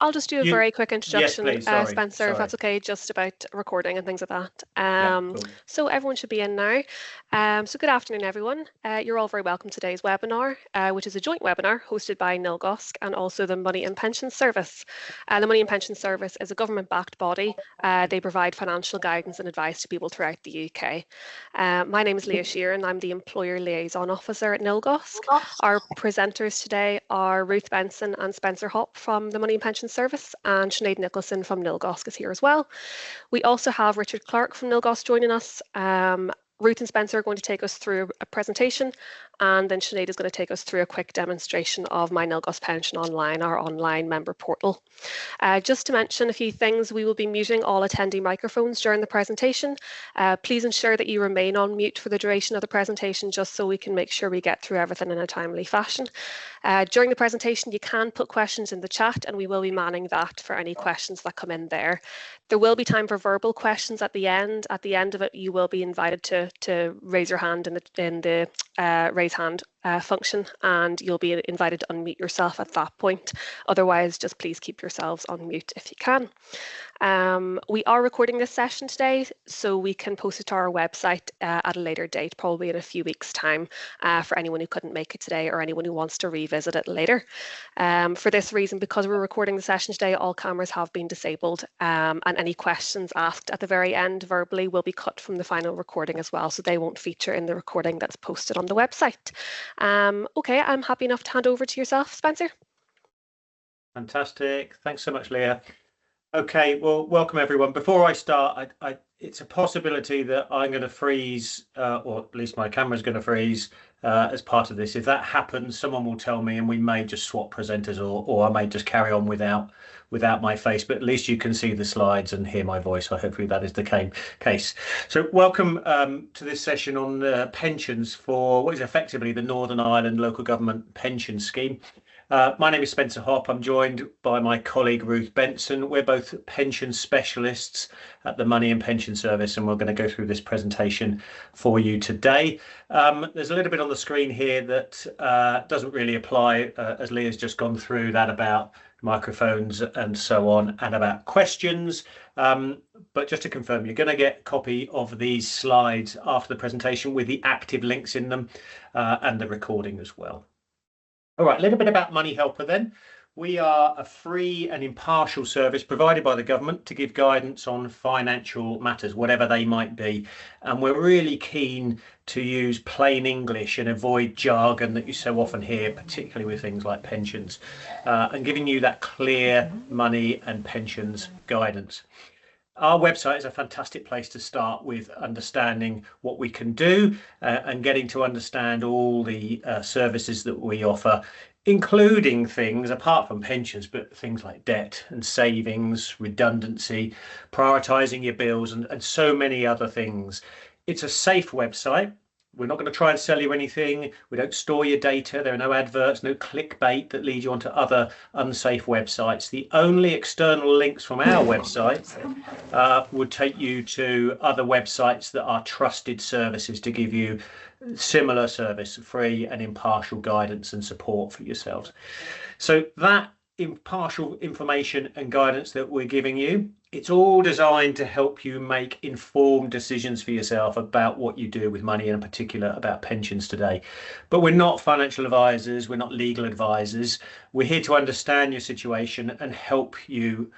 I'll just do a very quick Yes, introduction, please. Sorry. Spencer, if that's okay, just about recording and things like that. Cool. So everyone should be in now. So good afternoon, everyone. You're all very welcome to today's webinar, which is a joint webinar hosted by NILGOSC and also the Money and Pension Service. The Money and Pension Service is a government-backed body. They provide financial guidance and advice to people throughout the UK. My name is Leah Sheeran. I'm the Employer Liaison Officer at NILGOSC. Our presenters today are Ruth Benson and Spencer Hopp from the Money and Pension Service, and Sinead Nicholson from NILGOSC is here as well. We also have Richard Clark from NILGOSC joining us. Ruth and Spencer are going to take us through a presentation, and then Sinead is going to take us through a quick demonstration of My NILGOSC Pension Online, our online member portal. Just to mention a few things, we will be muting all attendee microphones during the presentation. Please ensure that you remain on mute for the duration of the presentation, just so we can make sure we get through everything in a timely fashion. During the presentation, you can put questions in the chat, and we will be manning that for any questions that come in there. There will be time for verbal questions at the end. At the end of it, you will be invited to raise your hand in the raise hand function, and you'll be invited to unmute yourself at that point. Otherwise, just please keep yourselves on mute if you can. We are recording this session today, so we can post it to our website at a later date, probably in a few weeks' time, for anyone who couldn't make it today or anyone who wants to revisit it later. For this reason, because we're recording the session today, all cameras have been disabled, and any questions asked at the very end verbally will be cut from the final recording as well, so they won't feature in the recording that's posted on the website. Okay, I'm happy enough to hand over to yourself, Spencer. Fantastic. Thanks so much, Leah. Okay, well, welcome everyone. Before I start, it's a possibility that I'm going to freeze, or at least my camera's going to freeze as part of this. If that happens, someone will tell me, and we may just swap presenters, or I may just carry on without my face. But at least you can see the slides and hear my voice. So hopefully that is the case. So welcome to this session on pensions for what is effectively the Northern Ireland Local Government Pension Scheme. My name is Spencer Hopp. I'm joined by my colleague Ruth Benson. We're both pension specialists at the Money and Pension Service, and we're going to go through this presentation for you today. There's a little bit on the screen here that doesn't really apply, as Leah's just gone through that about microphones and so on, and about questions. But just to confirm, you're going to get a copy of these slides after the presentation with the active links in them and the recording as well. All right, a little bit about MoneyHelper then. We are a free and impartial service provided by the government to give guidance on financial matters, whatever they might be. And we're really keen to use plain English and avoid jargon that you so often hear, particularly with things like pensions, and giving you that clear money and pensions guidance. Our website is a fantastic place to start with understanding what we can do and getting to understand all the services that we offer, including things apart from pensions, but things like debt and savings, redundancy, prioritising your bills, and so many other things. It's a safe website. We're not going to try and sell you anything. We don't store your data. There are no adverts, no clickbait that lead you onto other unsafe websites. The only external links from our website would take you to other websites that are trusted services to give you similar service, free and impartial guidance and support for yourselves. So that impartial information and guidance that we're giving you, it's all designed to help you make informed decisions for yourself about what you do with money, and in particular about pensions today. But we're not financial advisors, we're not legal advisors. We're here to understand your situation and help you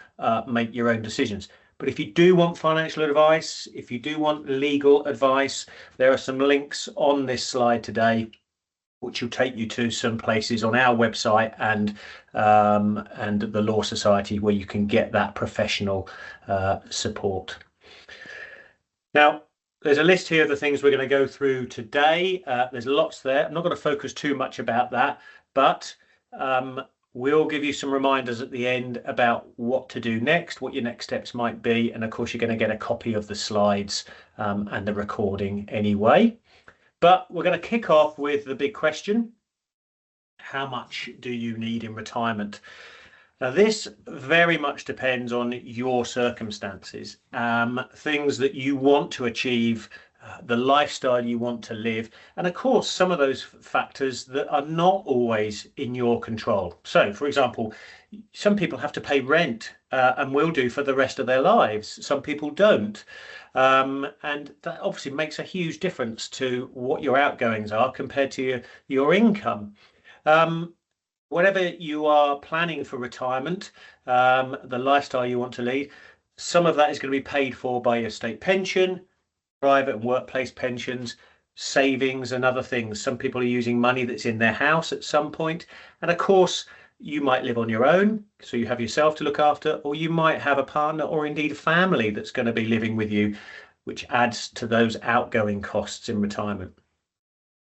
make your own decisions. But if you do want financial advice, if you do want legal advice, there are some links on this slide today which will take you to some places on our website and the Law Society where you can get that professional support. Now, there's a list here of the things we're going to go through today. There's lots there. I'm not going to focus too much about that, but we'll give you some reminders at the end about what to do next, what your next steps might be, and of course you're going to get a copy of the slides and the recording anyway. But we're going to kick off with the big question: how much do you need in retirement? Now, this very much depends on your circumstances, things that you want to achieve the lifestyle you want to live, and of course some of those factors that are not always in your control. So for example, some people have to pay rent and will do for the rest of their lives. Some people don't. And that obviously makes a huge difference to what your outgoings are compared to your income. Whatever you are planning for retirement, the lifestyle you want to lead, some of that is going to be paid for by your state pension, private and workplace pensions, savings and other things. Some people are using money that's in their house at some point. And of course, you might live on your own, so you have yourself to look after, or you might have a partner or indeed a family that's going to be living with you, which adds to those outgoing costs in retirement.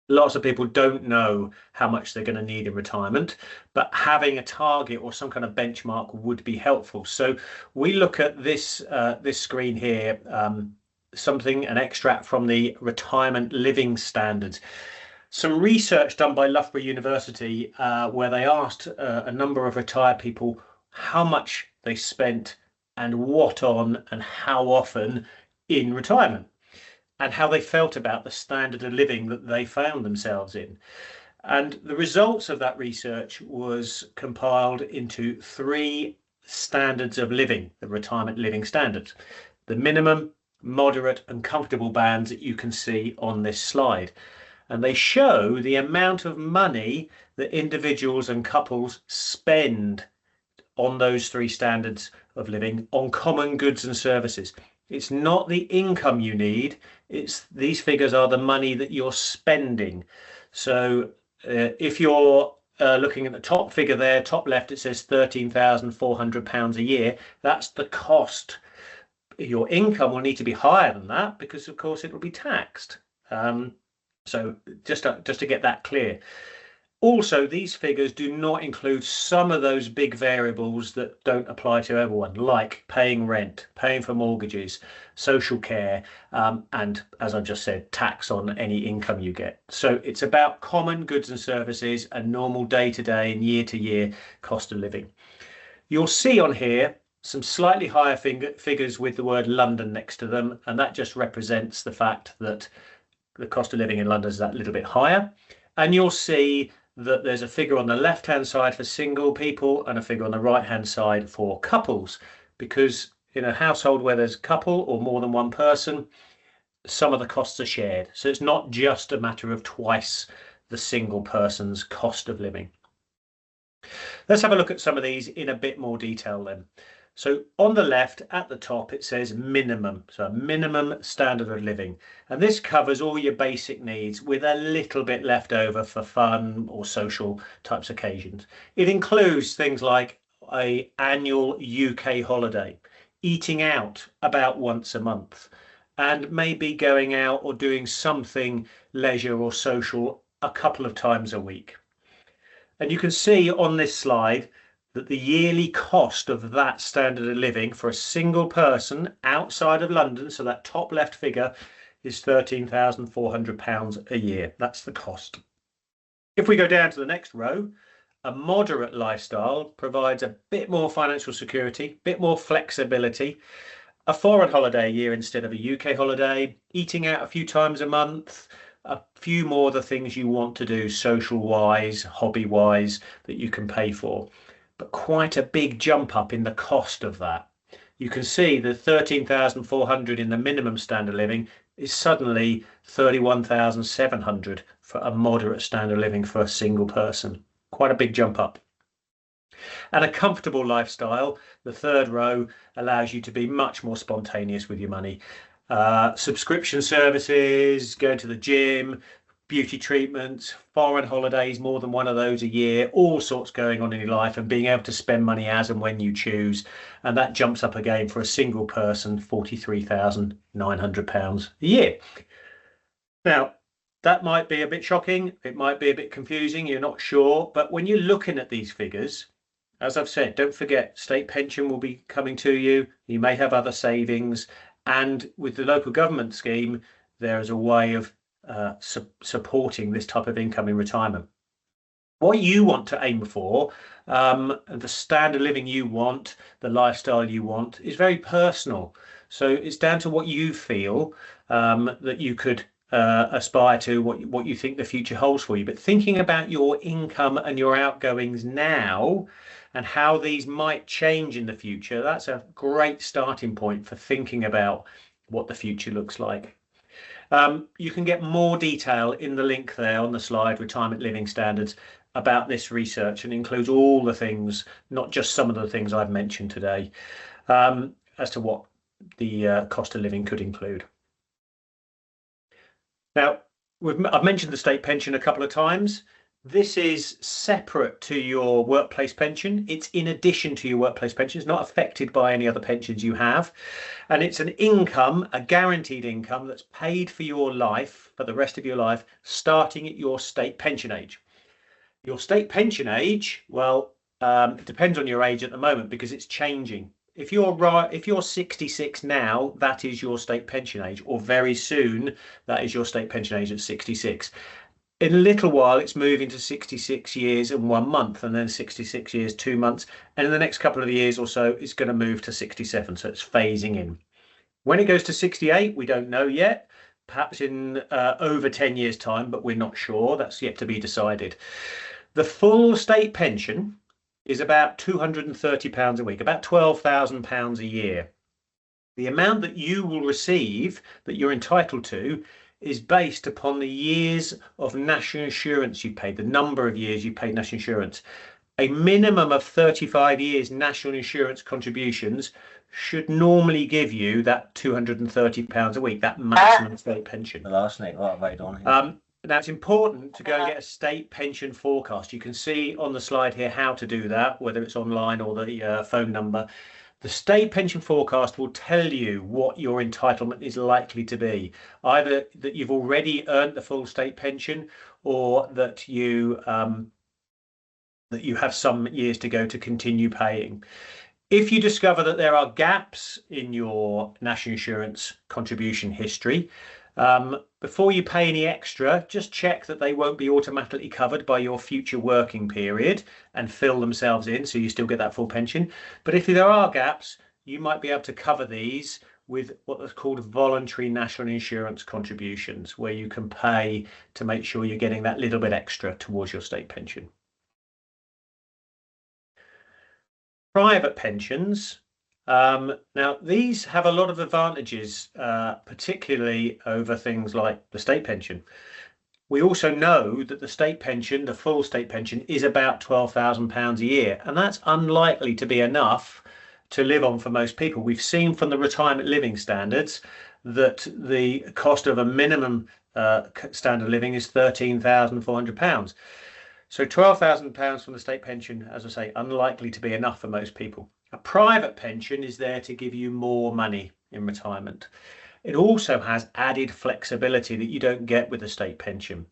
Lots of people don't know how much they're going to need in retirement, but having a target or some kind of benchmark would be helpful. So we look at this screen here, an extract from the Retirement Living Standards. Some research done by Loughborough University where they asked a number of retired people how much they spent and what on and how often in retirement, and how they felt about the standard of living that they found themselves in. And the results of that research was compiled into 3 standards of living, the retirement living standards: the minimum, moderate and comfortable bands that you can see on this slide. And they show the amount of money that individuals and couples spend on those 3 standards of living on common goods and services. It's not the income you need, these figures are the money that you're spending. So if you're looking at the top figure there, top left, it says £13,400 a year. That's the cost. Your income will need to be higher than that because, of course, it will be taxed. So just to get that clear. Also, these figures do not include some of those big variables that don't apply to everyone, like paying rent, paying for mortgages, social care, and, as I just said, tax on any income you get. So it's about common goods and services and normal day-to-day and year-to-year cost of living. You'll see on here some slightly higher figures with the word London next to them, and that just represents the fact that the cost of living in London is that little bit higher. And you'll see that there's a figure on the left-hand side for single people and a figure on the right-hand side for couples, because in a household where there's a couple or more than one person, some of the costs are shared. So it's not just a matter of twice the single person's cost of living. Let's have a look at some of these in a bit more detail then. So on the left at the top, it says minimum, so minimum standard of living. And this covers all your basic needs with a little bit left over for fun or social types occasions. It includes things like an annual UK holiday, eating out about once a month, and maybe going out or doing something leisure or social a couple of times a week. And you can see on this slide that the yearly cost of that standard of living for a single person outside of London, so that top left figure, is £13,400 a year. That's the cost. If we go down to the next row, a moderate lifestyle provides a bit more financial security, a bit more flexibility, a foreign holiday a year instead of a UK holiday, eating out a few times a month, a few more of the things you want to do social-wise, hobby-wise, that you can pay for. But quite a big jump up in the cost of that. You can see the 13,400 in the minimum standard living is suddenly 31,700 for a moderate standard living for a single person. Quite a big jump up. And a comfortable lifestyle, the third row, allows you to be much more spontaneous with your money. Subscription services, going to the gym, beauty treatments, foreign holidays, more than one of those a year, all sorts going on in your life, and being able to spend money as and when you choose. And that jumps up again for a single person, £43,900 a year. Now, that might be a bit shocking. It might be a bit confusing. You're not sure. But when you're looking at these figures, as I've said, don't forget, state pension will be coming to you. You may have other savings. And with the local government scheme, there is a way of supporting this type of income in retirement. What you want to aim for, the standard of living you want, the lifestyle you want, is very personal. So it's down to what you feel that you could aspire to, what you think the future holds for you. But thinking about your income and your outgoings now and how these might change in the future, that's a great starting point for thinking about what the future looks like. You can get more detail in the link there on the slide, Retirement Living Standards, about this research, and includes all the things, not just some of the things I've mentioned today, as to what the cost of living could include. Now, I've mentioned the state pension a couple of times. This is separate to your workplace pension. It's in addition to your workplace pension. It's not affected by any other pensions you have. And it's an income, a guaranteed income that's paid for your life, for the rest of your life, starting at your state pension age. Your state pension age, well, it depends on your age at the moment because it's changing. If you're 66 now, that is your state pension age, or very soon that is your state pension age at 66. In a little while, it's moving to 66 years and 1 month, and then 66 years, 2 months. And in the next couple of years or so, it's going to move to 67. So it's phasing in. When it goes to 68, we don't know yet. Perhaps in over 10 years' time, but we're not sure. That's yet to be decided. The full state pension is about £230 a week, about £12,000 a year. The amount that you will receive, that you're entitled to, is based upon the years of national insurance you paid, the number of years you paid national insurance. A minimum of 35 years national insurance contributions should normally give you that £230 a week, that maximum state pension. The last night, what have I done here? Now, it's important to go and get a state pension forecast. You can see on the slide here how to do that, whether it's online or the phone number. The state pension forecast will tell you what your entitlement is likely to be, either that you've already earned the full state pension or that you have some years to go to continue paying. If you discover that there are gaps in your national insurance contribution history, before you pay any extra, just check that they won't be automatically covered by your future working period and fill themselves in so you still get that full pension. But if there are gaps, you might be able to cover these with what is called voluntary national insurance contributions, where you can pay to make sure you're getting that little bit extra towards your state pension. Private pensions. Now, these have a lot of advantages, particularly over things like the state pension. We also know that the state pension, the full state pension, is about £12,000 a year, and that's unlikely to be enough to live on for most people. We've seen from the retirement living standards that the cost of a minimum standard of living is £13,400. So £12,000 from the state pension, as I say, unlikely to be enough for most people. A private pension is there to give you more money in retirement. It also has added flexibility that you don't get with the state pension.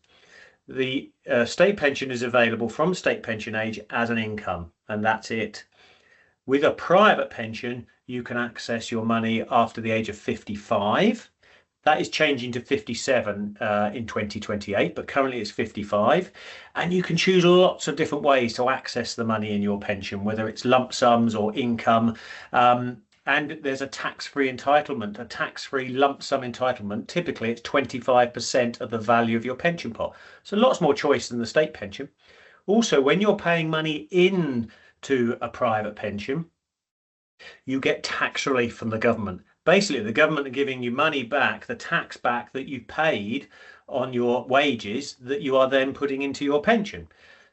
The state pension is available from state pension age as an income, and that's it. With a private pension, you can access your money after the age of 55. That is changing to 57 in 2028, but currently it's 55. And you can choose lots of different ways to access the money in your pension, whether it's lump sums or income. And there's a tax-free entitlement, a tax-free lump sum entitlement. Typically, it's 25% of the value of your pension pot. So lots more choice than the state pension. Also, when you're paying money into a private pension, you get tax relief from the government. Basically, the government are giving you money back, the tax back that you paid on your wages that you are then putting into your pension.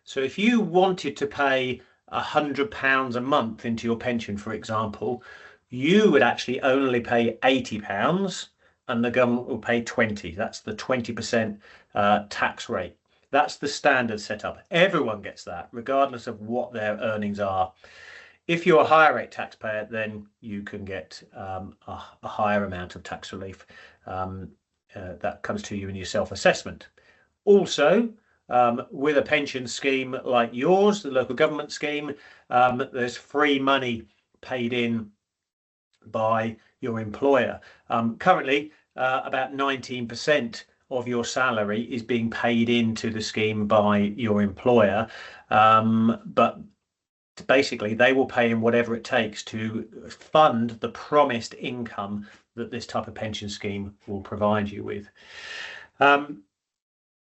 So if you wanted to pay £100 a month into your pension, for example, you would actually only pay £80 and the government will pay 20. That's the 20% tax rate. That's the standard setup. Everyone gets that, regardless of what their earnings are. If you're a higher rate taxpayer, then you can get a higher amount of tax relief that comes to you in your self-assessment. Also, with a pension scheme like yours, the local government scheme, there's free money paid in by your employer. Currently, about 19% of your salary is being paid into the scheme by your employer, but basically they will pay in whatever it takes to fund the promised income that this type of pension scheme will provide you with.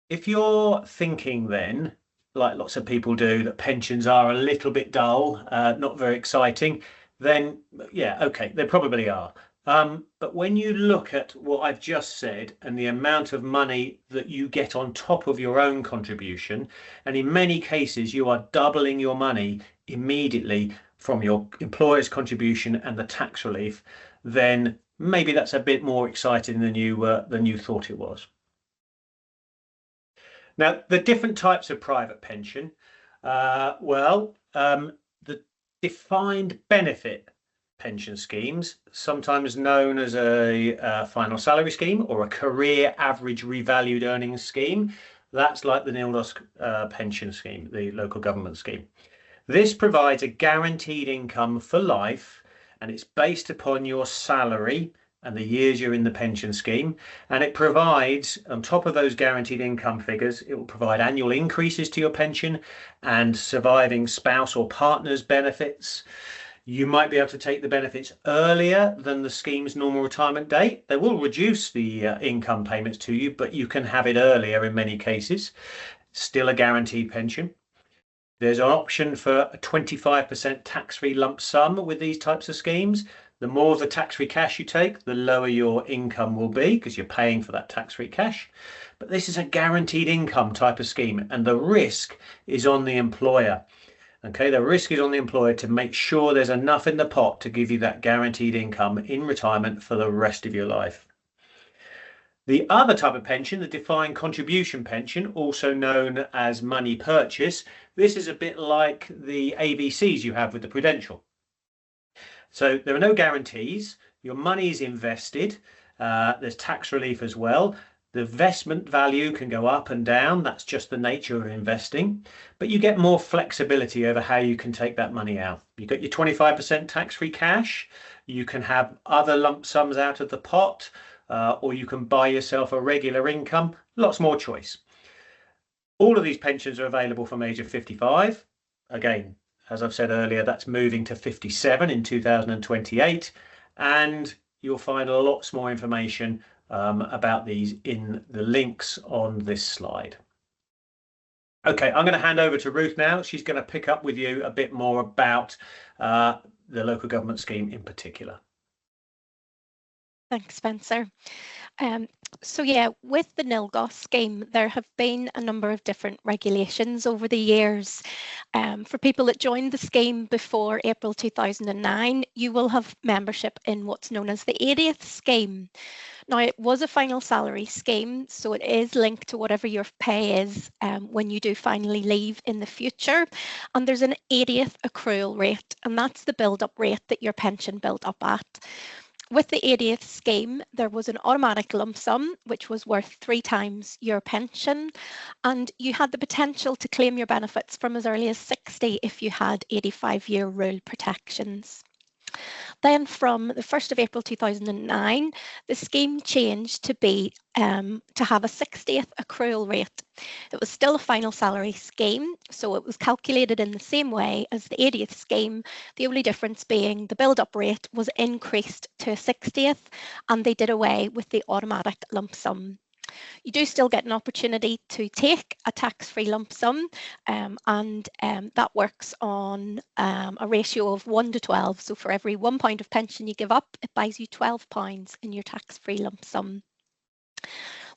If you're thinking then, like lots of people do, that pensions are a little bit dull, not very exciting, then yeah, okay, they probably are. But when you look at what I've just said and the amount of money that you get on top of your own contribution, and in many cases you are doubling your money immediately from your employer's contribution and the tax relief, then maybe that's a bit more exciting than you thought it was. Now, the different types of private pension, the defined benefit pension schemes, sometimes known as a final salary scheme or a career average revalued earnings scheme. That's like the NILGOSC pension scheme, the local government scheme. This provides a guaranteed income for life, and it's based upon your salary and the years you're in the pension scheme, and it provides, on top of those guaranteed income figures, it will provide annual increases to your pension and surviving spouse or partner's benefits. You might be able to take the benefits earlier than the scheme's normal retirement date. They will reduce the income payments to you, but you can have it earlier in many cases. Still a guaranteed pension. There's an option for a 25% tax-free lump sum with these types of schemes. The more of the tax-free cash you take, the lower your income will be because you're paying for that tax-free cash. But this is a guaranteed income type of scheme, and the risk is on the employer. Okay, the risk is on the employer to make sure there's enough in the pot to give you that guaranteed income in retirement for the rest of your life. The other type of pension, the defined contribution pension, also known as money purchase, this is a bit like the AVCs you have with the Prudential. So there are no guarantees, your money is invested, there's tax relief as well. The investment value can go up and down, that's just the nature of investing, but you get more flexibility over how you can take that money out. You've got your 25% tax-free cash, you can have other lump sums out of the pot, or you can buy yourself a regular income, lots more choice. All of these pensions are available from age of 55. Again, as I've said earlier, that's moving to 57 in 2028, and you'll find lots more information about these in the links on this slide. Okay, I'm going to hand over to Ruth now. She's going to pick up with you a bit more about the local government scheme in particular. Thanks, Spencer. So yeah, with the NILGOSC scheme, there have been a number of different regulations over the years. For people that joined the scheme before April 2009, you will have membership in what's known as the 80th scheme. Now, it was a final salary scheme, so it is linked to whatever your pay is when you do finally leave in the future. And there's an 80th accrual rate, and that's the build-up rate that your pension built up at. With the 80th scheme, there was an automatic lump sum, which was worth 3 times your pension, and you had the potential to claim your benefits from as early as 60 if you had 85-year rule protections. Then from the 1st of April 2009, the scheme changed to be to have a 60th accrual rate. It was still a final salary scheme, so it was calculated in the same way as the 80th scheme, the only difference being the build-up rate was increased to a 60th, and they did away with the automatic lump sum. You do still get an opportunity to take a tax-free lump sum, and that works on a ratio of 1 to 12. So for every £1 of pension you give up, it buys you £12 in your tax-free lump sum.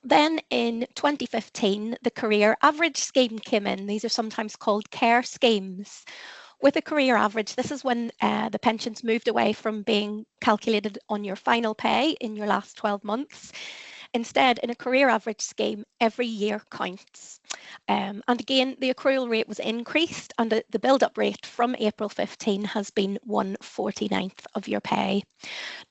Then in 2015, the career average scheme came in. These are sometimes called care schemes. With a career average, this is when the pensions moved away from being calculated on your final pay in your last 12 months. Instead, in a career average scheme, every year counts. And again, the accrual rate was increased, and the build-up rate from April 15 has been 1/49th of your pay.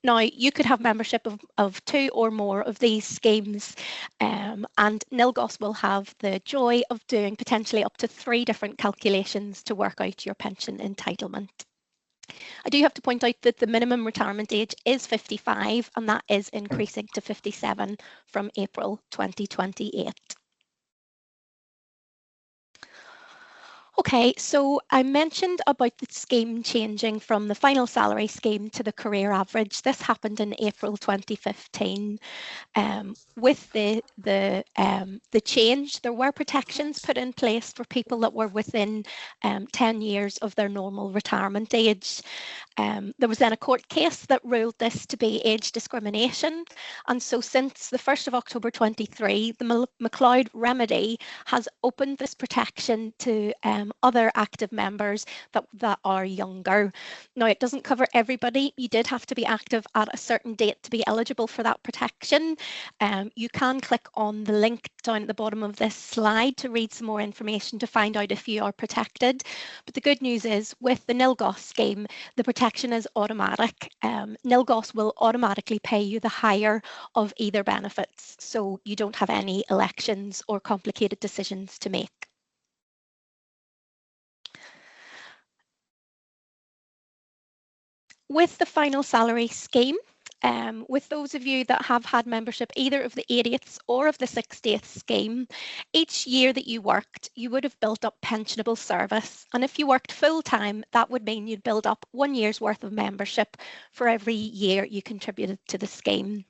Now, you could have membership of 2 or more of these schemes, and NILGOSC will have the joy of doing potentially up to 3 different calculations to work out your pension entitlement. I do have to point out that the minimum retirement age is 55, and that is increasing to 57 from April 2028. Okay, so I mentioned about the scheme changing from the final salary scheme to the career average. This happened in April 2015. With the change, there were protections put in place for people that were within 10 years of their normal retirement age. There was then a court case that ruled this to be age discrimination, and so since the 1st of October 23, the MacLeod remedy has opened this protection to other active members that are younger. Now, it doesn't cover everybody. You did have to be active at a certain date to be eligible for that protection. You can click on the link down at the bottom of this slide to read some more information to find out if you are protected. But the good news is, with the NILGOSC scheme, the protection is automatic. NILGOSC will automatically pay you the higher of either benefits, so you don't have any elections or complicated decisions to make. With the final salary scheme, with those of you that have had membership either of the 80th or of the 60th scheme, each year that you worked, you would have built up pensionable service. And if you worked full time, that would mean you'd build up 1 year's worth of membership for every year you contributed to the scheme.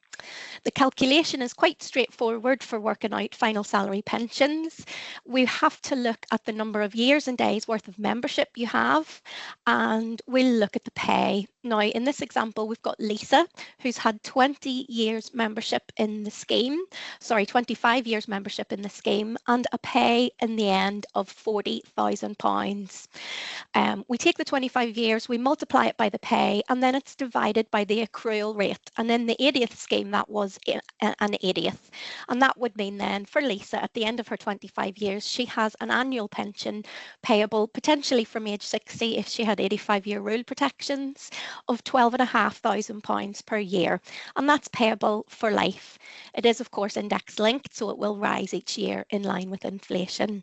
The calculation is quite straightforward for working out final salary pensions. We have to look at the number of years and days worth of membership you have, and we'll look at the pay. Now, in this example, we've got Lisa, who's had 20 years membership in the scheme, 25 years membership in the scheme, and a pay in the end of £40,000. We take the 25 years, we multiply it by the pay, and then it's divided by the accrual rate. And in the 80th scheme, that was an 80th. And that would mean then for Lisa, at the end of her 25 years, she has an annual pension payable potentially from age 60 if she had 85-year rule protections of £12,500 per year. And that's payable for life. It is, of course, index linked, so it will rise each year in line with inflation.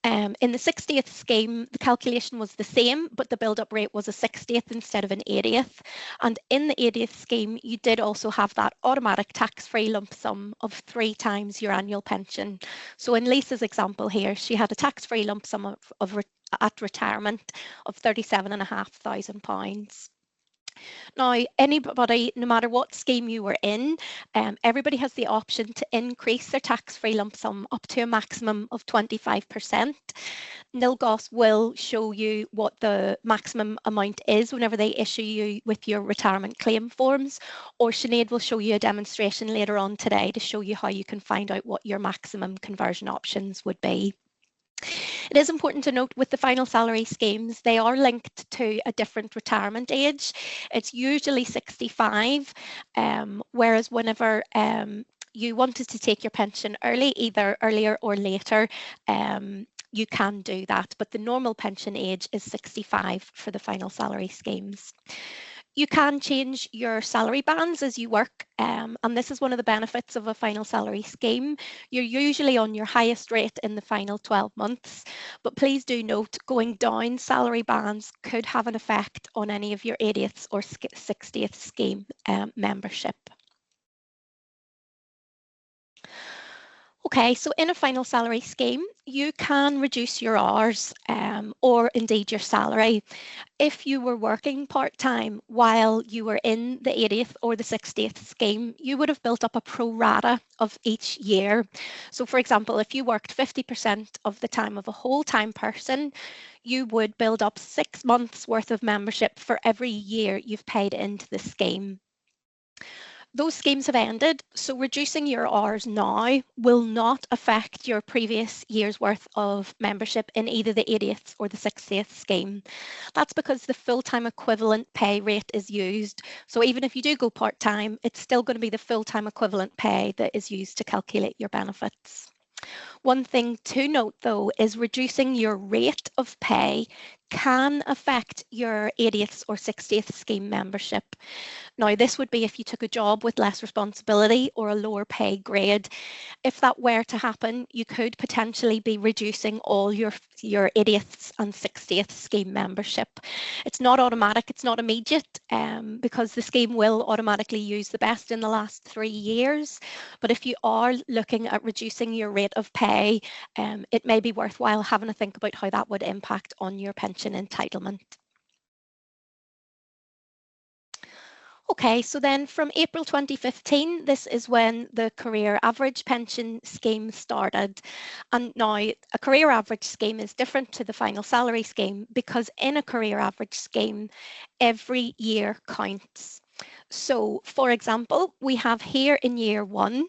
In the 60th scheme, the calculation was the same, but the build-up rate was a 60th instead of an 80th. And in the 80th scheme, you did also have that automatic tax-free lump sum of 3 times your annual pension. So in Lisa's example here, she had a tax-free lump sum at retirement of £37,500. Now, anybody, no matter what scheme you were in, everybody has the option to increase their tax-free lump sum up to a maximum of 25%. NILGOSC will show you what the maximum amount is whenever they issue you with your retirement claim forms, or Sinead will show you a demonstration later on today to show you how you can find out what your maximum conversion options would be. It is important to note with the final salary schemes, they are linked to a different retirement age. It's usually 65, whereas whenever you wanted to take your pension early, either earlier or later, you can do that, but the normal pension age is 65 for the final salary schemes. You can change your salary bands as you work, and this is one of the benefits of a final salary scheme. You're usually on your highest rate in the final 12 months, but please do note going down salary bands could have an effect on any of your 80th or 60th scheme membership. Okay, so in a final salary scheme, you can reduce your hours or indeed your salary. If you were working part-time while you were in the 80th or the 60th scheme, you would have built up a pro rata of each year. So for example, if you worked 50% of the time of a whole-time person, you would build up 6 months worth of membership for every year you've paid into the scheme. Those schemes have ended, so reducing your hours now will not affect your previous year's worth of membership in either the 80th or the 60th scheme. That's because the full-time equivalent pay rate is used. So even if you do go part-time, it's still going to be the full-time equivalent pay that is used to calculate your benefits. One thing to note though is reducing your rate of pay can affect your 80th or 60th scheme membership. Now, this would be if you took a job with less responsibility or a lower pay grade. If that were to happen, you could potentially be reducing all your 80th and 60th scheme membership. It's not automatic, it's not immediate, because the scheme will automatically use the best in the last 3 years. But if you are looking at reducing your rate of pay, it may be worthwhile having a think about how that would impact on your pension entitlement. Okay, so then from April 2015, this is when the career average pension scheme started. And now a career average scheme is different to the final salary scheme because in a career average scheme, every year counts. So for example, we have here in year 1,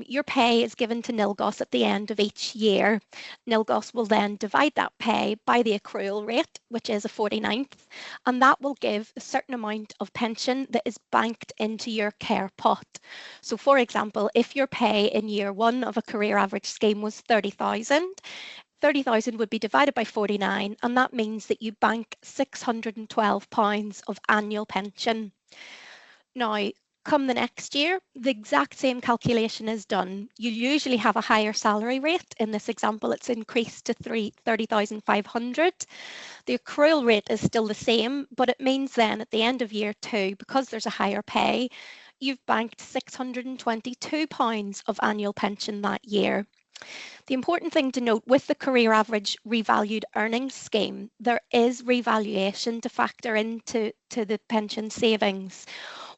your pay is given to NILGOSC at the end of each year. NILGOSC will then divide that pay by the accrual rate, which is a 49th, and that will give a certain amount of pension that is banked into your care pot. So for example, if your pay in year 1 of a career average scheme was 30,000, 30,000 would be divided by 49, and that means that you bank £612 of annual pension. Now, come the next year, the exact same calculation is done. You usually have a higher salary rate. In this example, it's increased to 30,500. The accrual rate is still the same, but it means then at the end of year 2, because there's a higher pay, you've banked £622 of annual pension that year. The important thing to note with the career average revalued earnings scheme, there is revaluation to factor into the pension savings.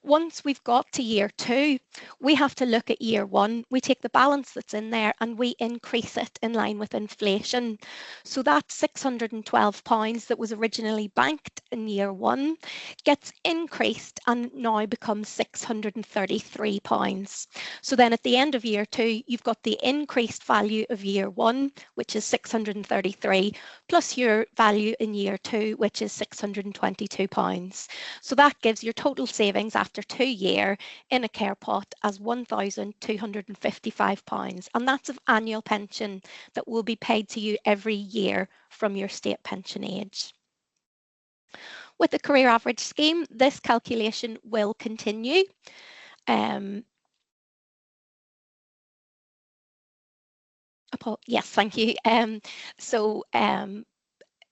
Once we've got to year 2, we have to look at year 1. We take the balance that's in there and we increase it in line with inflation. So that £612 that was originally banked in year 1 gets increased and now becomes £633. So then at the end of year 2, you've got the increased value of year 1, which is 633, plus your value in year 2, which is £622. So that gives your total savings after 2 years in a care pot as £1,255, and that's of annual pension that will be paid to you every year from your state pension age. With the career average scheme, this calculation will continue. Yes, thank you.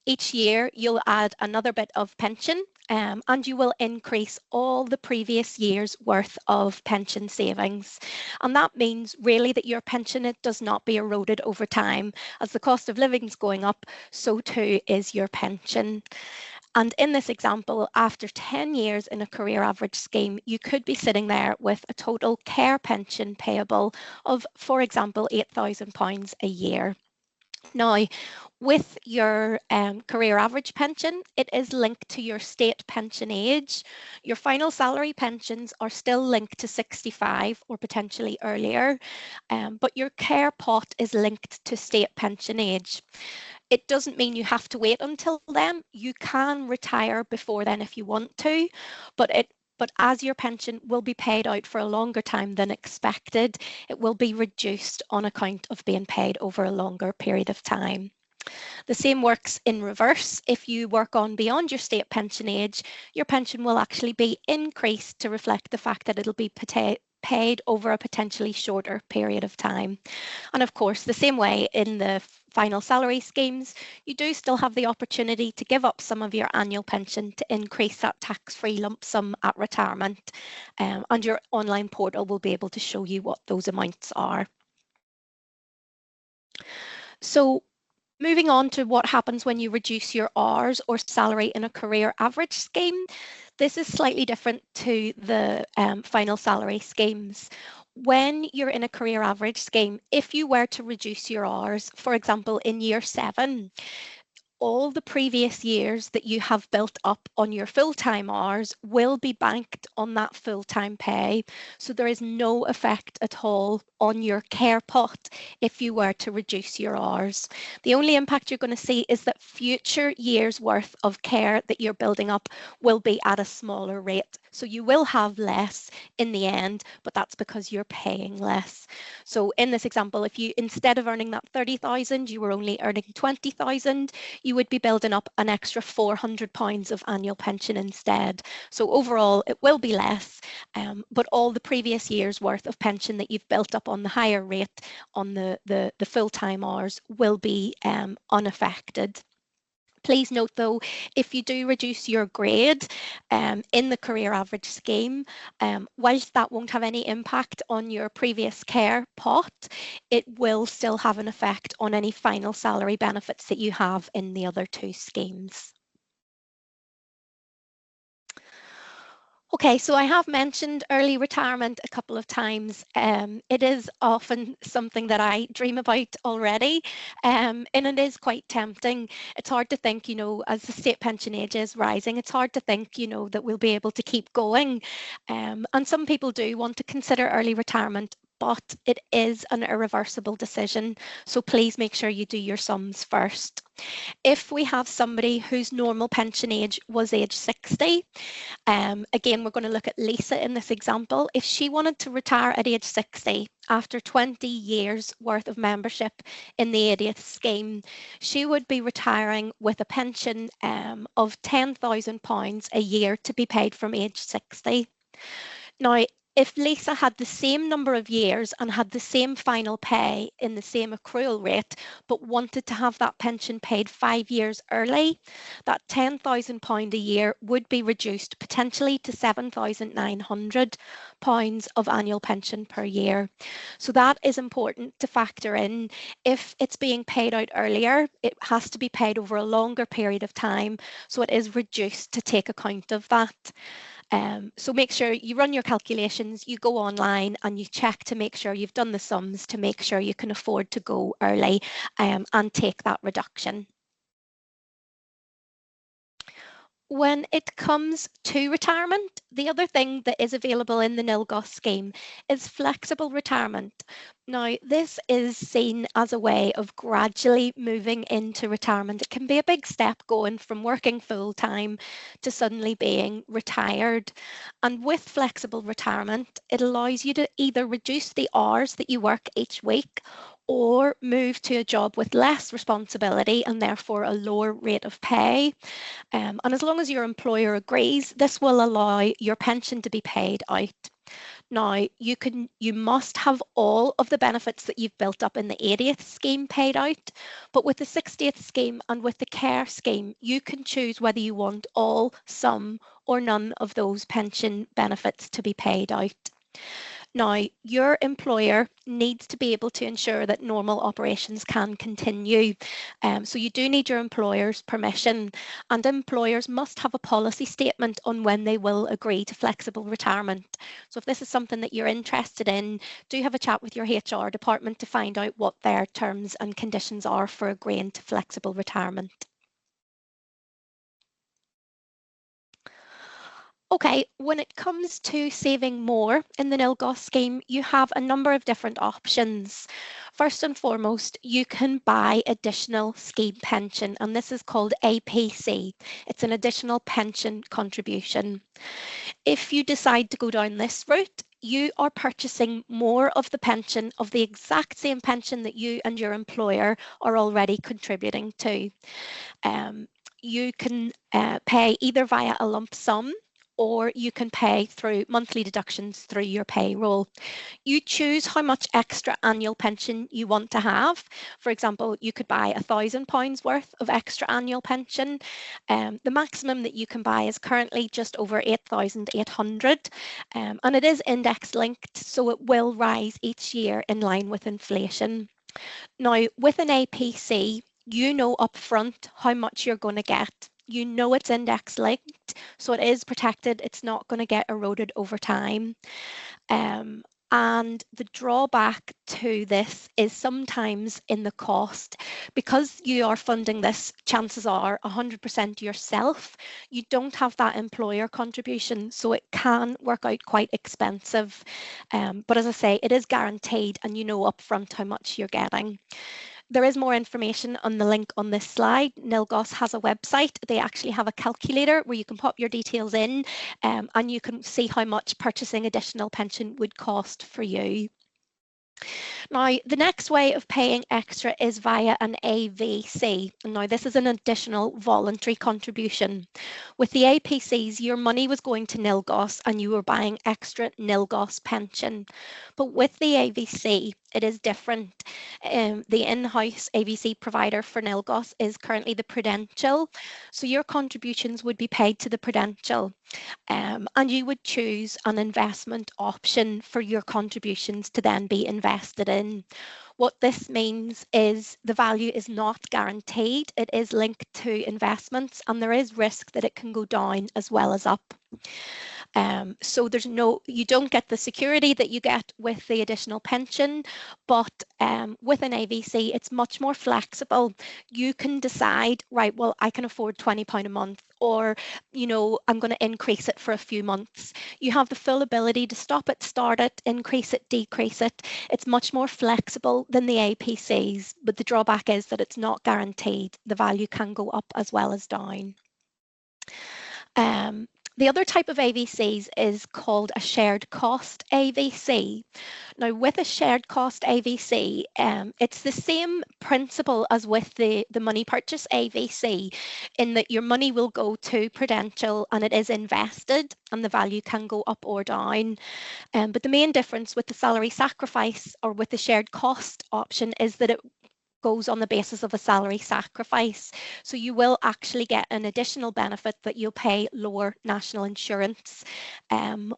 Each year you'll add another bit of pension, and you will increase all the previous year's worth of pension savings. And that means really that your pension does not be eroded over time. As the cost of living is going up, so too is your pension. And in this example, after 10 years in a career average scheme, you could be sitting there with a total care pension payable of, for example, £8,000 a year. Now, with your career average pension, it is linked to your state pension age. Your final salary pensions are still linked to 65 or potentially earlier, but your care pot is linked to state pension age. It doesn't mean you have to wait until then. You can retire before then if you want to, but as your pension will be paid out for a longer time than expected, it will be reduced on account of being paid over a longer period of time. The same works in reverse. If you work on beyond your state pension age, your pension will actually be increased to reflect the fact that it'll be paid over a potentially shorter period of time. And of course, the same way in the final salary schemes, you do still have the opportunity to give up some of your annual pension to increase that tax-free lump sum at retirement, and your online portal will be able to show you what those amounts are. So moving on to what happens when you reduce your hours or salary in a career average scheme. This is slightly different to the final salary schemes. When you're in a career average scheme, if you were to reduce your hours, for example, in year 7, all the previous years that you have built up on your full-time hours will be banked on that full-time pay. So there is no effect at all on your care pot if you were to reduce your hours. The only impact you're going to see is that future years worth of care that you're building up will be at a smaller rate. So you will have less in the end, but that's because you're paying less. So in this example, if you, instead of earning that 30,000, you were only earning 20,000, you you would be building up an extra £400 of annual pension instead. So overall, it will be less, but all the previous year's worth of pension that you've built up on the higher rate on the full-time hours will be unaffected. Please note though, if you do reduce your grade in the career average scheme, whilst that won't have any impact on your previous care pot, it will still have an effect on any final salary benefits that you have in the other two schemes. Okay, so I have mentioned early retirement a couple of times. It is often something that I dream about already, and it is quite tempting. It's hard to think, you know, as the state pension age is rising, it's hard to think, you know, that we'll be able to keep going. And some people do want to consider early retirement, but it is an irreversible decision. So please make sure you do your sums first. If we have somebody whose normal pension age was age 60, again, we're going to look at Lisa in this example. If she wanted to retire at age 60 after 20 years worth of membership in the 80th scheme, she would be retiring with a pension of £10,000 a year to be paid from age 60. Now, if Lisa had the same number of years and had the same final pay in the same accrual rate, but wanted to have that pension paid 5 years early, that £10,000 a year would be reduced potentially to £7,900 of annual pension per year. So that is important to factor in. If it's being paid out earlier, it has to be paid over a longer period of time, so it is reduced to take account of that. So make sure you run your calculations, you go online and you check to make sure you've done the sums to make sure you can afford to go early and take that reduction. When it comes to retirement, the other thing that is available in the NILGOSC scheme is flexible retirement. Now, this is seen as a way of gradually moving into retirement. It can be a big step going from working full-time to suddenly being retired. And with flexible retirement, it allows you to either reduce the hours that you work each week or move to a job with less responsibility and therefore a lower rate of pay. And as long as your employer agrees, this will allow your pension to be paid out. Now, you must have all of the benefits that you've built up in the 80th scheme paid out, but with the 60th scheme and with the care scheme, you can choose whether you want all, some, or none of those pension benefits to be paid out. Now, your employer needs to be able to ensure that normal operations can continue. So you do need your employer's permission, and employers must have a policy statement on when they will agree to flexible retirement. So if this is something that you're interested in, do have a chat with your HR department to find out what their terms and conditions are for agreeing to flexible retirement. Okay, when it comes to saving more in the NILGOSC scheme, you have a number of different options. First and foremost, you can buy additional scheme pension, and this is called APC. It's an additional pension contribution. If you decide to go down this route, you are purchasing more of the pension of the exact same pension that you and your employer are already contributing to. You can pay either via a lump sum, or you can pay through monthly deductions through your payroll. You choose how much extra annual pension you want to have. For example, you could buy £1,000 worth of extra annual pension. The maximum that you can buy is currently just over 8,800, and it is index linked, so it will rise each year in line with inflation. Now, with an APC, you know upfront how much you're going to get. You know it's index linked, so it is protected. It's not going to get eroded over time. And the drawback to this is sometimes in the cost. Because you are funding this, chances are 100% yourself, you don't have that employer contribution, so it can work out quite expensive. But as I say, it is guaranteed and you know upfront how much you're getting. There is more information on the link on this slide. NILGOSC has a website. They actually have a calculator where you can pop your details in and you can see how much purchasing additional pension would cost for you. Now, the next way of paying extra is via an AVC. Now, this is an additional voluntary contribution. With the APCs, your money was going to NILGOSC and you were buying extra NILGOSC pension. But with the AVC, it is different. The in-house AVC provider for NILGOSC is currently the Prudential. So your contributions would be paid to the Prudential. And you would choose an investment option for your contributions to then be invested in. What this means is the value is not guaranteed. It is linked to investments, and there is risk that it can go down as well as up. So you don't get the security that you get with the additional pension, but with an AVC, it's much more flexible. You can decide, right, well, I can afford £20 a month, or, I'm going to increase it for a few months. You have the full ability to stop it, start it, increase it, decrease it. It's much more flexible than the APCs, but the drawback is that it's not guaranteed. The value can go up as well as down. The other type of AVCs is called a shared cost AVC. Now, with a shared cost AVC, it's the same principle as with the money purchase AVC, in that your money will go to Prudential and it is invested and the value can go up or down. But the main difference with the salary sacrifice or with the shared cost option is that it goes on the basis of a salary sacrifice. So you will actually get an additional benefit that you'll pay lower national insurance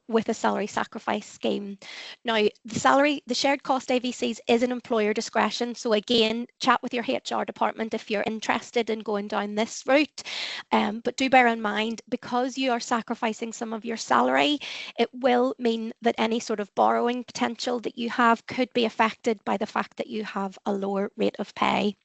with a salary sacrifice scheme. Now, the shared cost AVCs is an employer discretion. So again, chat with your HR department if you're interested in going down this route. But do bear in mind, because you are sacrificing some of your salary, it will mean that any sort of borrowing potential that you have could be affected by the fact that you have a lower rate of pay.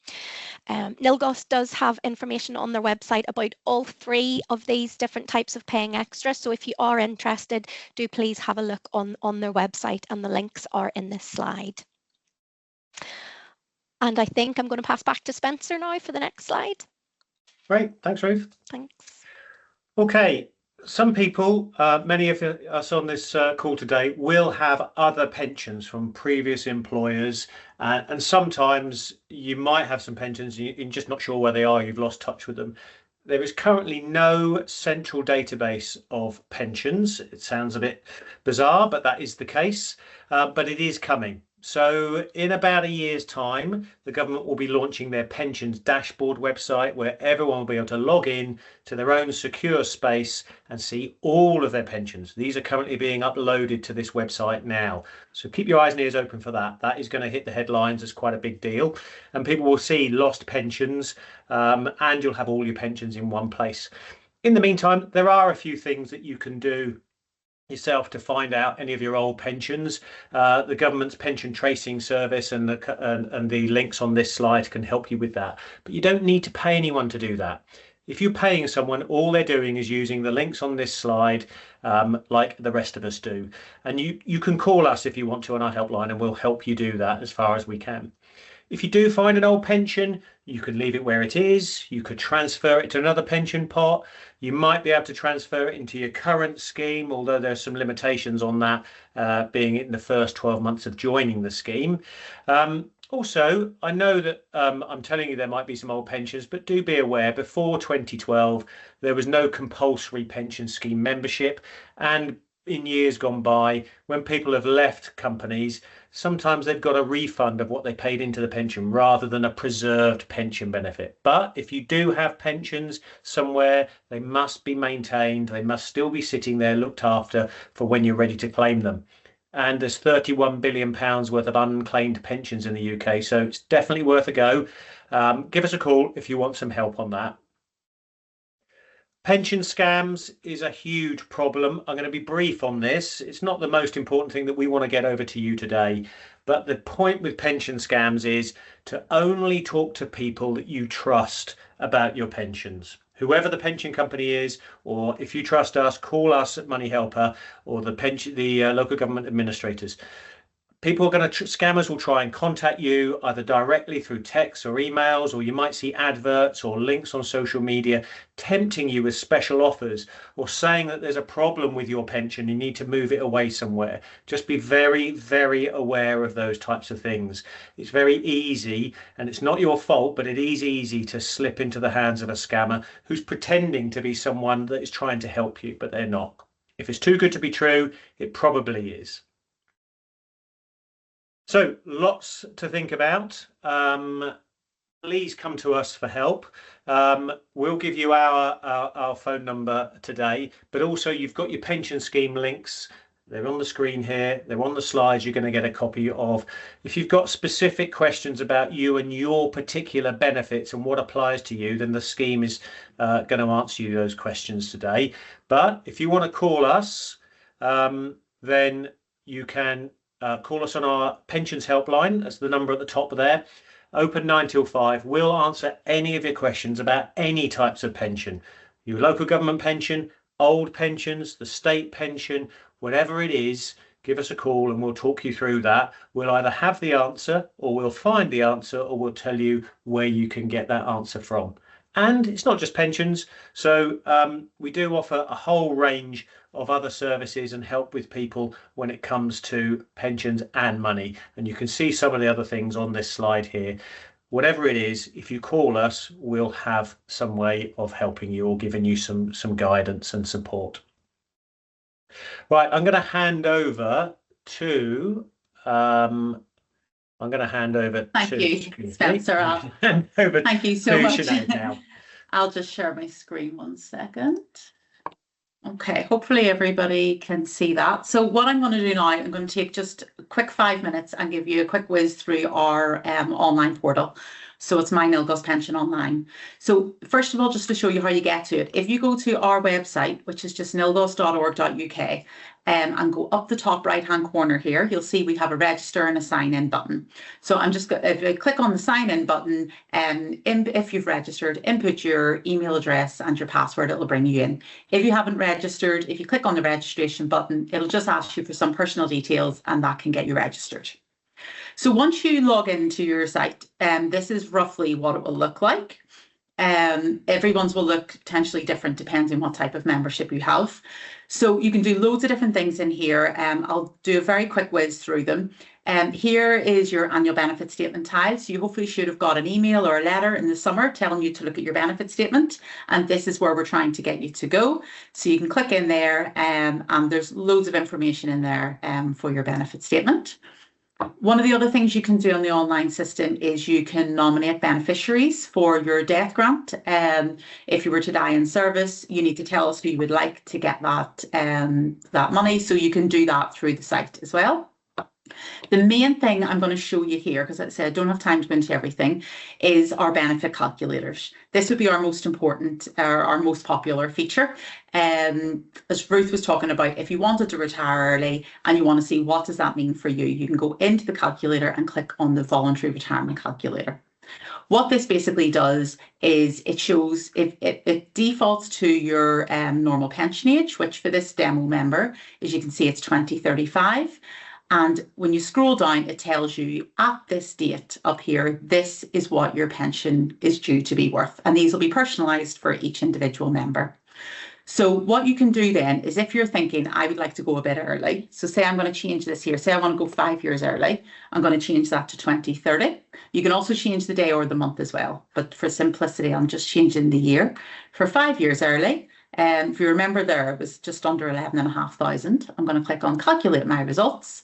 NILGOSC does have information on their website about all three of these different types of paying extra. So if you are interested, do please have a look on their website, and the links are in this slide. And I think I'm going to pass back to Spencer now for the next slide. Great, thanks, Ruth. Thanks. Okay. Some people, many of us on this call today, will have other pensions from previous employers, and sometimes you might have some pensions and you're just not sure where they are, you've lost touch with them. There is currently no central database of pensions. It sounds a bit bizarre, but that is the case, but it is coming. So in about a year's time, the government will be launching their pensions dashboard website, where everyone will be able to log in to their own secure space and see all of their pensions. These are currently being uploaded to this website now. So keep your eyes and ears open for that. That is going to hit the headlines as quite a big deal. And people will see lost pensions, and you'll have all your pensions in one place. In the meantime, there are a few things that you can do yourself to find out any of your old pensions. The government's pension tracing service and the links on this slide can help you with that. But you don't need to pay anyone to do that. If you're paying someone, all they're doing is using the links on this slide, like the rest of us do. And you can call us if you want to on our helpline, and we'll help you do that as far as we can. If you do find an old pension, you could leave it where it is. You could transfer it to another pension pot. You might be able to transfer it into your current scheme, although there's some limitations on that, being in the first 12 months of joining the scheme. Also, I know that I'm telling you there might be some old pensions, but do be aware, before 2012, there was no compulsory pension scheme membership. And in years gone by, when people have left companies, sometimes they've got a refund of what they paid into the pension rather than a preserved pension benefit. But if you do have pensions somewhere, they must be maintained. They must still be sitting there looked after for when you're ready to claim them. And there's £31 billion worth of unclaimed pensions in the UK, so it's definitely worth a go. Give us a call if you want some help on that. Pension scams is a huge problem. I'm going to be brief on this. It's not the most important thing that we want to get over to you today, but the point with pension scams is to only talk to people that you trust about your pensions. Whoever the pension company is, or if you trust us, call us at MoneyHelper or the local government administrators. People are going to, scammers will try and contact you either directly through texts or emails, or you might see adverts or links on social media tempting you with special offers or saying that there's a problem with your pension, you need to move it away somewhere. Just be very, very aware of those types of things. It's very easy, and it's not your fault, but it is easy to slip into the hands of a scammer who's pretending to be someone that is trying to help you, but they're not. If it's too good to be true, it probably is. So lots to think about. Please come to us for help. We'll give you our phone number today, but also you've got your pension scheme links. They're on the screen here. They're on the slides you're going to get a copy of. If you've got specific questions about you and your particular benefits and what applies to you, then the scheme is going to answer you those questions today. But if you want to call us, then you can call us on our pensions helpline. That's the number at the top there. Open 9 till 5. We'll answer any of your questions about any types of pension. Your local government pension, old pensions, the state pension, whatever it is, give us a call and we'll talk you through that. We'll either have the answer or we'll find the answer, or we'll tell you where you can get that answer from. And it's not just pensions. So we do offer a whole range of other services and help with people when it comes to pensions and money. And you can see some of the other things on this slide here. Whatever it is, if you call us, we'll have some way of helping you or giving you some guidance and support. Right, I'm going to hand over to Thank you, Spencer. Thank you so much. Now. I'll just share my screen 1 second. Okay, hopefully everybody can see that. So what I'm going to do now, I'm going to take just a quick 5 minutes and give you a quick whiz through our online portal. So it's My NILGOSC Pension Online. So first of all, just to show you how you get to it, if you go to our website, which is just nilgosc.org.uk, and go up the top right hand corner here, you'll see we have a register and a sign in button. So I'm just going to click on the sign in button, and if you've registered, input your email address and your password, it'll bring you in. If you haven't registered, if you click on the registration button, it'll just ask you for some personal details and that can get you registered. So once you log into your site, this is roughly what it will look like. Everyone's will look potentially different depending on what type of membership you have. So you can do loads of different things in here. I'll do a very quick whiz through them. Here is your annual benefit statement tile. So you hopefully should have got an email or a letter in the summer telling you to look at your benefit statement. And this is where we're trying to get you to go. So you can click in there and there's loads of information in there for your benefit statement. One of the other things you can do on the online system is you can nominate beneficiaries for your death grant. If you were to die in service, you need to tell us who you would like to get that money. So you can do that through the site as well. The main thing I'm going to show you here, because as I said, I don't have time to go into everything, is our benefit calculators. This would be our most important, our most popular feature. As Ruth was talking about, if you wanted to retire early and you want to see what does that mean for you, you can go into the calculator and click on the voluntary retirement calculator. What this basically does is it shows, it defaults to your normal pension age, which for this demo member, as you can see, it's 2035. And when you scroll down, it tells you at this date up here, this is what your pension is due to be worth. And these will be personalised for each individual member. So what you can do then is if you're thinking, I would like to go a bit early. So say I'm going to change this here. Say I want to go 5 years early. I'm going to change that to 2030. You can also change the day or the month as well. But for simplicity, I'm just changing the year. For 5 years early, if you remember there, it was just under 11,500. I'm going to click on Calculate My Results.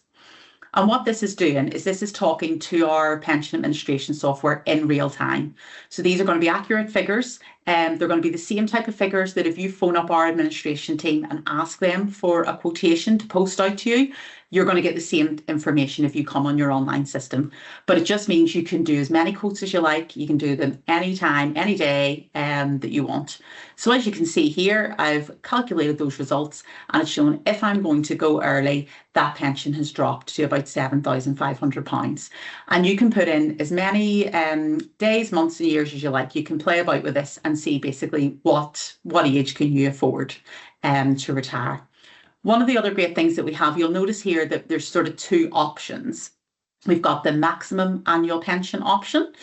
And what this is doing is this is talking to our pension administration software in real time. So these are going to be accurate figures. They're going to be the same type of figures that if you phone up our administration team and ask them for a quotation to post out to you, you're going to get the same information if you come on your online system. But it just means you can do as many quotes as you like. You can do them anytime, any day that you want. So as you can see here, I've calculated those results and it's shown if I'm going to go early, that pension has dropped to about £7,500. And you can put in as many days, months and years as you like. You can play about with this and see basically what age can you afford to retire. One of the other great things that we have, you'll notice here that there's sort of two options. We've got the maximum annual pension option,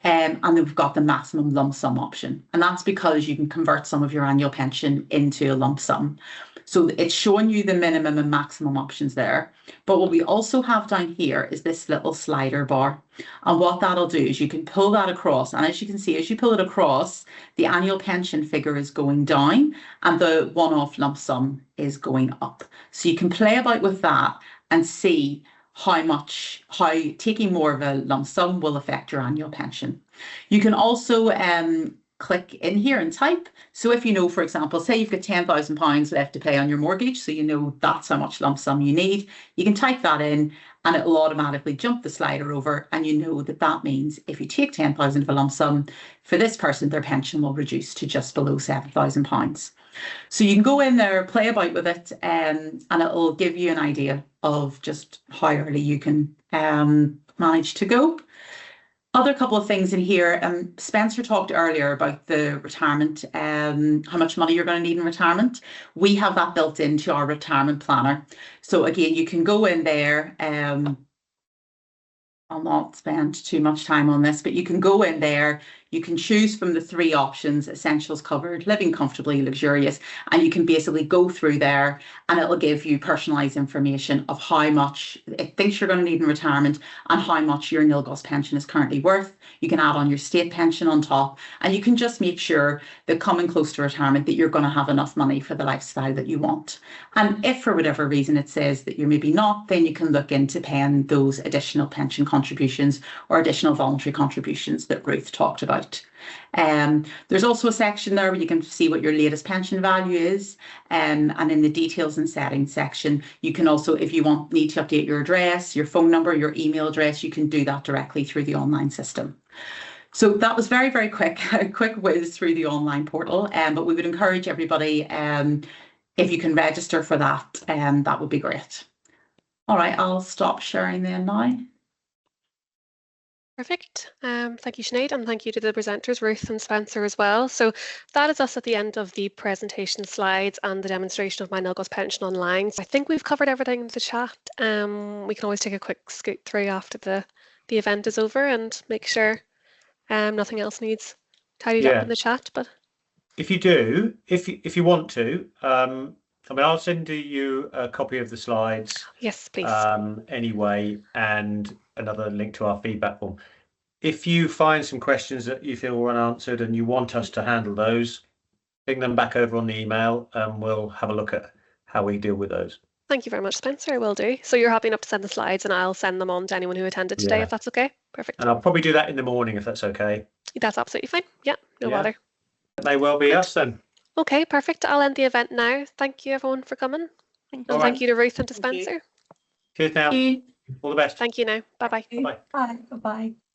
and then we've got the maximum lump sum option. And that's because you can convert some of your annual pension into a lump sum. So it's showing you the minimum and maximum options there. But what we also have down here is this little slider bar. And what that'll do is you can pull that across. And as you can see, as you pull it across, the annual pension figure is going down and the one-off lump sum is going up. So you can play about with that and see how taking more of a lump sum will affect your annual pension. You can also click in here and type. So if you know, for example, say you've got £10,000 left to pay on your mortgage, so you know that's how much lump sum you need, you can type that in and it will automatically jump the slider over, and you know that that means if you take 10,000 of a lump sum, for this person their pension will reduce to just below £7,000. So you can go in there, play about with it, and it'll give you an idea of just how early you can manage to go. Other couple of things in here, Spencer talked earlier about the retirement, how much money you're going to need in retirement. We have that built into our retirement planner. So again, you can go in there, I'll not spend too much time on this, but you can go in there, you can choose from the three options: essentials covered, living comfortably, luxurious, and you can basically go through there and it'll give you personalised information of how much it thinks you're going to need in retirement and how much your NILGOSC pension is currently worth. You can add on your state pension on top, and you can just make sure that coming close to retirement that you're going to have enough money for the lifestyle that you want. And if for whatever reason it says that you're maybe not, then you can look into paying those additional pension contributions or additional voluntary contributions that Ruth talked about. There's also a section there where you can see what your latest pension value is, and in the details and settings section you can also, if you need to update your address, your phone number, your email address, you can do that directly through the online system. So that was very, very quick, a quick whiz through the online portal, but we would encourage everybody, if you can register for that, that would be great. All right, I'll stop sharing then now. Perfect. Thank you, Sinead, and thank you to the presenters, Ruth and Spencer, as well. So that is us at the end of the presentation slides and the demonstration of My NILGOSC Pension Online. So I think we've covered everything in the chat. We can always take a quick scoot through after the event is over and make sure nothing else needs tidied up in the chat. But if you do, if you want to, I mean, I'll send you a copy of the slides. Yes, please. Anyway, and another link to our feedback form. If you find some questions that you feel were unanswered and you want us to handle those, ping them back over on the email and we'll have a look at how we deal with those. Thank you very much, Spencer. I will do. So you're happy enough to send the slides and I'll send them on to anyone who attended today, if that's okay? Perfect. And I'll probably do that in the morning if that's okay. That's absolutely fine. Yeah, no bother. That may well be us then. Okay, perfect. I'll end the event now. Thank you everyone for coming. Thank you to Ruth and to Spencer. Cheers now. All the best. Thank you now. Bye-bye. Bye-bye. Bye. Bye-bye.